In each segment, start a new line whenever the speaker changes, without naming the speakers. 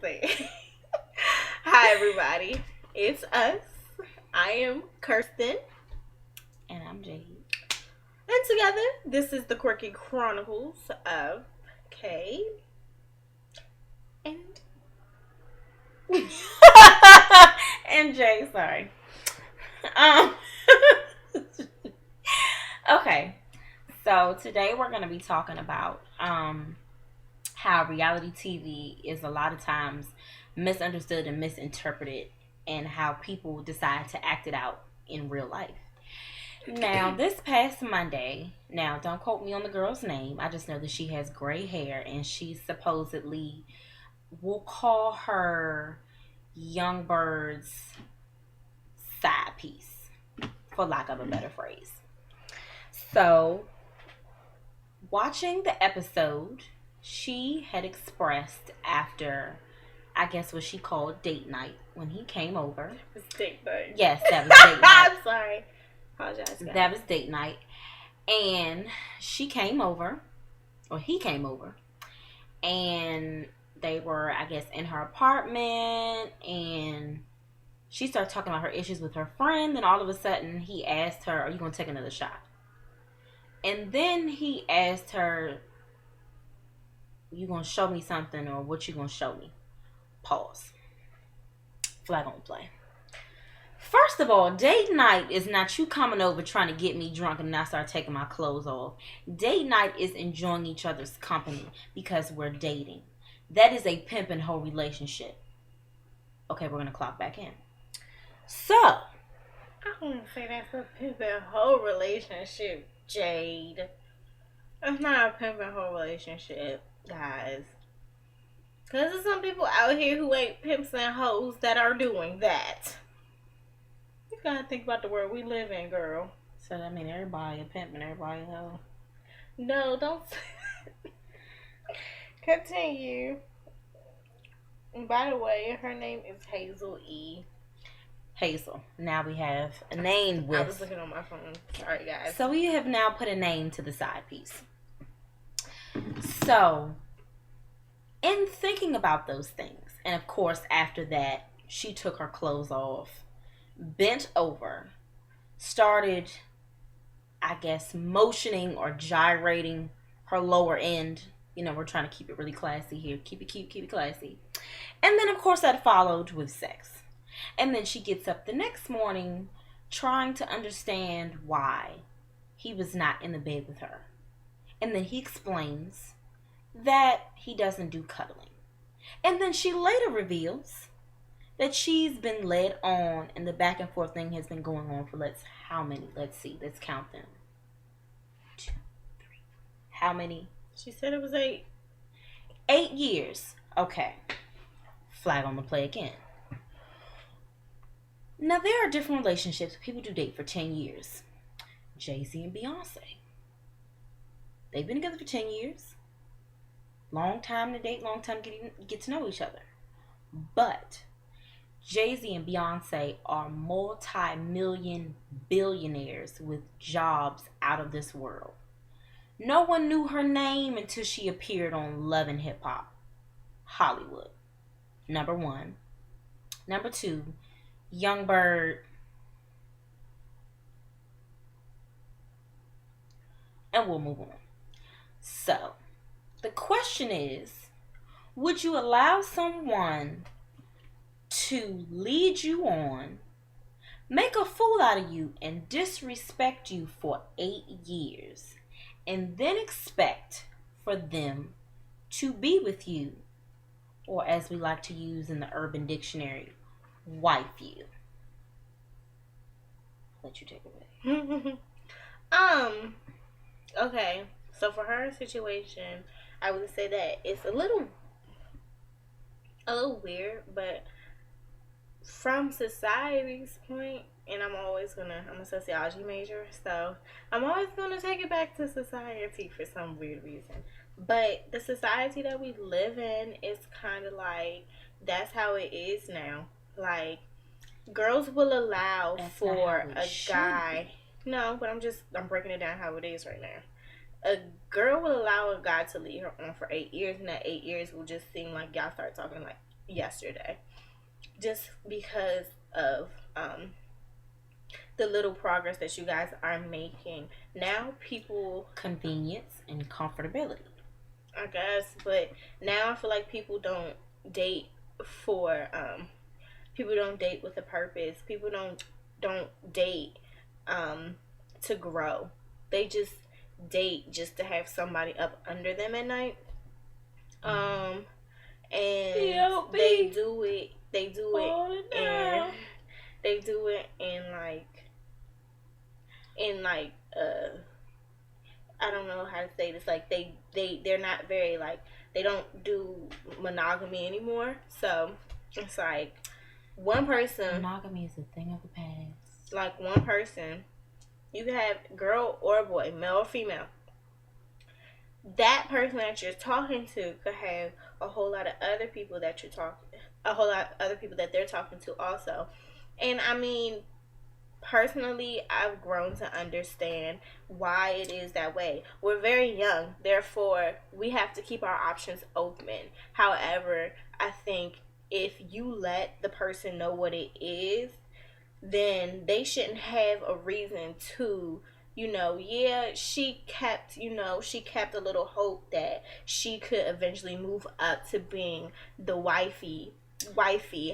Hi, everybody. It's us. I am Kirsten.
And I'm Jade.
And together, this is the Quirky Chronicles of K. And.
And Jay, sorry. Um Okay. So today we're gonna be talking about how reality TV is a lot of times misunderstood and misinterpreted, and how people decide to act it out in real life. Now, this past Monday, now don't quote me on the girl's name, I just know that she has gray hair and she supposedly will call her Young Bird's side piece, for lack of a better phrase. So, watching the episode, she had expressed after, I guess, what she called date night when he came over.
It's date night.
Yes, that was date night.
I'm sorry. Apologize, guys.
That was date night. And she came over, or he came over, and they were, I guess, in her apartment, and she started talking about her issues with her friend. Then all of a sudden, he asked her, "Are you going to take another shot?" And then he asked her, "You going to show me something, or what you going to show me?" Pause. Flag on play. First of all, date night is not you coming over trying to get me drunk and then I start taking my clothes off. Date night is enjoying each other's company because we're dating. That is a pimp and hoe relationship. Okay, we're going to clock back in. So,
I wouldn't say that's a pimp and hoe relationship, Jade. It's not a pimp and hoe relationship, guys. Because there's some people out here who ain't pimps and hoes that are doing that. You gotta think about the world we live in, girl.
so that means everybody a pimp and everybody a hoe.
No, don't. Continue. And by the way, her name is Hazel E.
Hazel. Now we have a name with.
I was looking on my phone. Sorry, guys.
So we have now put a name to the side piece. So, in thinking about those things, and of course, after that, she took her clothes off, bent over, started, I guess, motioning or gyrating her lower end. You know, we're trying to keep it really classy here. Keep it cute, keep it classy. And then, of course, that followed with sex. And then she gets up the next morning trying to understand why he was not in the bed with her. And then he explains that he doesn't do cuddling. And then she later reveals that she's been led on and the back and forth thing has been going on for how many? Let's see, let's count them. 2, 3. How many?
She said it was 8.
8 years. Okay. Flag on the play again. Now, there are different relationships. People do date for 10 years. Jay-Z and Beyonce. They've been together for 10 years. Long time to date, long time to get to know each other. But Jay-Z and Beyonce are multi-million billionaires with jobs out of this world. No one knew her name until she appeared on Love and Hip Hop Hollywood. Number 1. Number 2, Young Bird. And we'll move on. So, the question is, would you allow someone to lead you on, make a fool out of you, and disrespect you for 8 years, and then expect for them to be with you, or as we like to use in the Urban Dictionary, wife you? Let you take it away.
Okay. So for her situation, I would say that it's a little weird, but from society's point, and I'm a sociology major, so I'm always gonna take it back to society for some weird reason. But the society that we live in is kind of like that's how it is now. Like girls will allow
That's
for
not how it
a guy. No, but I'm breaking it down how it is right now. A girl will allow a guy to lead her on for 8 years, and that 8 years will just seem like y'all start talking like yesterday, just because of the little progress that you guys are making. Now people,
Convenience and comfortability.
I guess, but now I feel like date for people don't date with a purpose. People don't date um to grow. They just date just to have somebody up under them at night. Um and they do it and they do it in like I don't know how to say this, like they're not very like, they don't do monogamy anymore. So it's like one person,
Monogamy is a thing of the past.
like one person, you can have girl or boy, male or female. That person that you're talking to could have a whole lot of other people that you're talking, a whole lot of other people that they're talking to also. And I mean, personally, I've grown to understand why it is that way. We're very young, therefore we have to keep our options open. However, I think if you let the person know what it is, then they shouldn't have a reason to, yeah, she kept a little hope that she could eventually move up to being the wifey.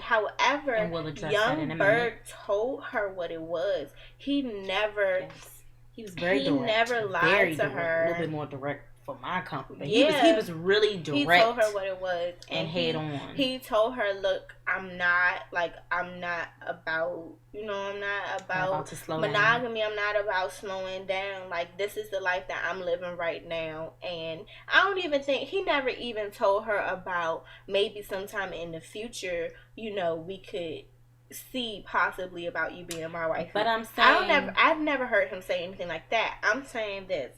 However, Young Berg told her what it was. He never,
yes. He was very direct.
He never lied to her.
A little bit more direct for my company. But he was really direct. He
told her what it was
and head on.
He told her, "Look, I'm not about, I'm not about monogamy. Down. I'm not about slowing down. Like, this is the life that I'm living right now." And I don't even think he never even told her about maybe sometime in the future, we could see possibly about you being my wife.
But I'm saying,
I've never heard him say anything like that. I'm saying this.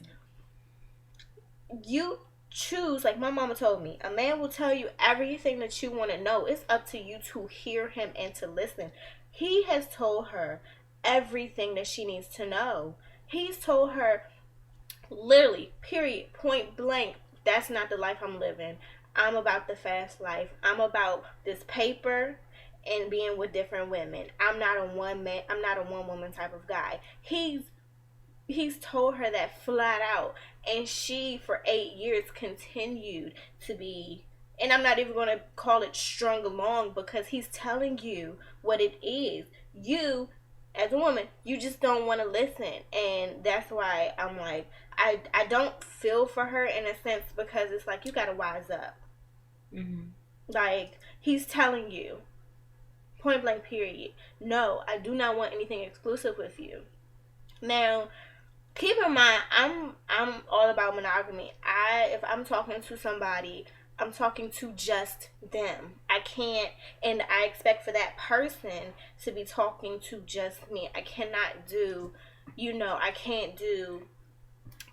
You choose, like my mama told me, a man will tell you everything that you want to know. It's up to you to hear him and to listen. He has told her everything that she needs to know. He's told her, literally, period, point blank, that's not the life I'm living. I'm about the fast life. I'm about this paper and being with different women. I'm not a one woman type of guy. He's told her that flat out, and she for 8 years continued to be, and I'm not even going to call it strung along, because he's telling you what it is. You as a woman, you just don't want to listen, and that's why I'm like, I don't feel for her in a sense, because it's like, you got to wise up.
Mm-hmm.
Like, he's telling you point blank period, no, I do not want anything exclusive with you. Now, keep in mind, I'm all about monogamy. If I'm talking to somebody, I'm talking to just them. I can't, and I expect for that person to be talking to just me. I cannot do, I can't do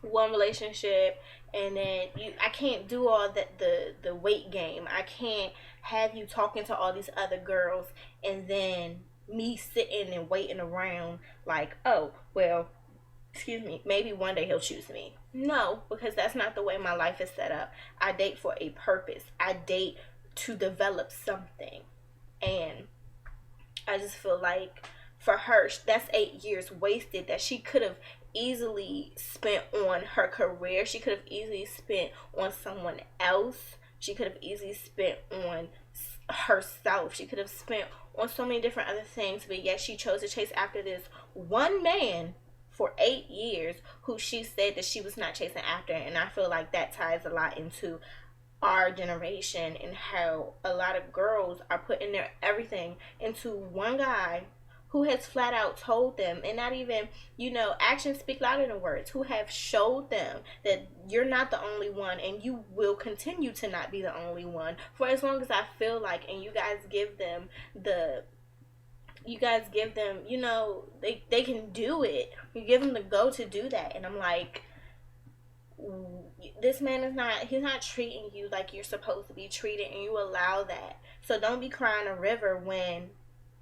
one relationship and then I can't do all the weight game. I can't have you talking to all these other girls and then me sitting and waiting around like, oh, well, excuse me, maybe one day he'll choose me. No, because that's not the way my life is set up. I date for a purpose. I date to develop something. And I just feel like for her, that's 8 years wasted that she could have easily spent on her career. She could have easily spent on someone else. She could have easily spent on herself. She could have spent on so many different other things, but yet she chose to chase after this one man for 8 years who she said that she was not chasing after. And I feel like that ties a lot into our generation and how a lot of girls are putting their everything into one guy who has flat out told them, and not even, actions speak louder than words, who have showed them that you're not the only one and you will continue to not be the only one for as long as I feel like. And you guys give them, they can do it. You give them the go to do that. And I'm like, this man he's not treating you like you're supposed to be treated, and you allow that. So don't be crying a river when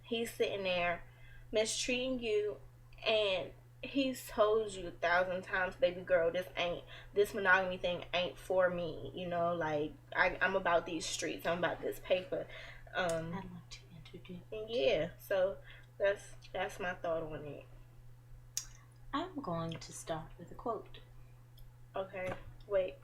he's sitting there mistreating you, and he's told you 1,000 times, baby girl, this monogamy thing ain't for me. Like, I'm about these streets, I'm about this paper. Um,
I'd like to introduce.
and yeah, so that's my thought on it.
I'm going to start with a quote.
Okay, wait.